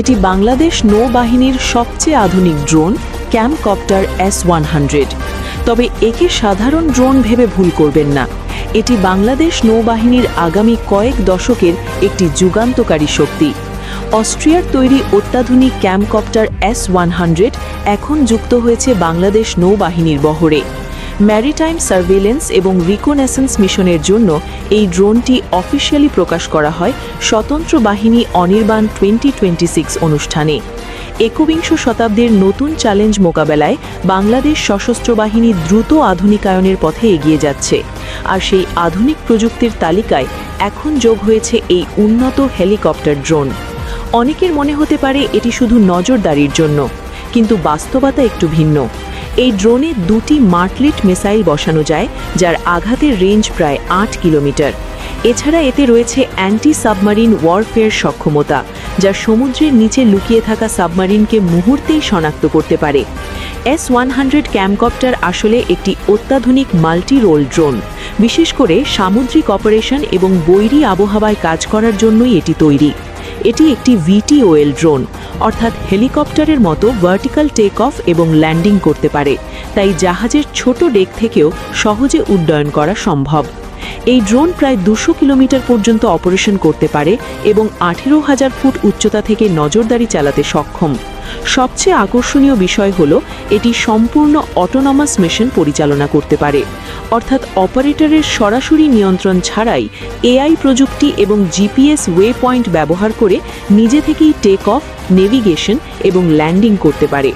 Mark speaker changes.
Speaker 1: এটি বাংলাদেশ নৌবাহিনীর সবচেয়ে আধুনিক ড্রোন ক্যামকপ্টার S-100। তবে একে সাধারণ ড্রোন ভেবে ভুল করবেন না। এটি বাংলাদেশ নৌবাহিনীর আগামী কয়েক দশকের একটি যুগান্তকারী শক্তি। অস্ট্রিয়ার তৈরি অত্যাধুনিক ক্যামকপ্টার S-100 এখন যুক্ত হয়েছে বাংলাদেশ নৌবাহিনীর বহরে। ম্যারিটাইম সার্ভেলেন্স এবং রিকনেসেন্স মিশনের জন্য এই ড্রোনটি অফিসিয়ালি প্রকাশ করা হয় স্বতন্ত্র বাহিনী অনির্বাণ 2026 অনুষ্ঠানে। একবিংশ শতাব্দীর নতুন চ্যালেঞ্জ মোকাবেলায় বাংলাদেশ সশস্ত্র বাহিনী দ্রুত আধুনিকায়নের পথে এগিয়ে যাচ্ছে, আর সেই আধুনিক প্রযুক্তির তালিকায় এখন যোগ হয়েছে এই উন্নত হেলিকপ্টার ড্রোন। অনেকের মনে হতে পারে এটি শুধু নজরদারির জন্য, কিন্তু বাস্তবতা একটু ভিন্ন। এই ড্রোনে দুটি মার্টলিট মিসাইল বসানো যায়, যার আঘাতের রেঞ্জ প্রায় 8 কিলোমিটার। এছাড়া এতে রয়েছে অ্যান্টি সাবমারিন ওয়ারফেয়ার সক্ষমতা, যা সমুদ্রের নিচে লুকিয়ে থাকা সাবমারিনকে মুহূর্তেই শনাক্ত করতে পারে। S-100 ক্যামকপ্টার আসলে একটি অত্যাধুনিক মাল্টি রোল ড্রোন। বিশেষ করে সামুদ্রিক অপারেশন এবং বৈরী আবহাওয়ায় কাজ করার জন্যই এটি তৈরি। এটি একটি VTOL ড্রোন, অর্থাৎ হেলিকপ্টারের মতো ভার্টিক্যাল টেক অফ এবং ল্যান্ডিং করতে পারে, তাই জাহাজের ছোট ডেক থেকেও সহজে উড্ডয়ন করা সম্ভব। এই ড্রোন প্রায় 200 কিলোমিটার পর্যন্ত অপারেশন করতে পারে এবং 18,000 ফুট উচ্চতা থেকে নজরদারি চালাতে সক্ষম। সবচেয়ে আকর্ষণীয় বিষয় হল এটি সম্পূর্ণ অটোনমাস মিশন পরিচালনা করতে পারে, অর্থাৎ অপারেটরের সরাসরি নিয়ন্ত্রণ ছাড়াই AI প্রযুক্তি এবং GPS ওয়ে পয়েন্ট ব্যবহার করে নিজে থেকেই টেক অফ, নেভিগেশন এবং ল্যান্ডিং করতে পারে।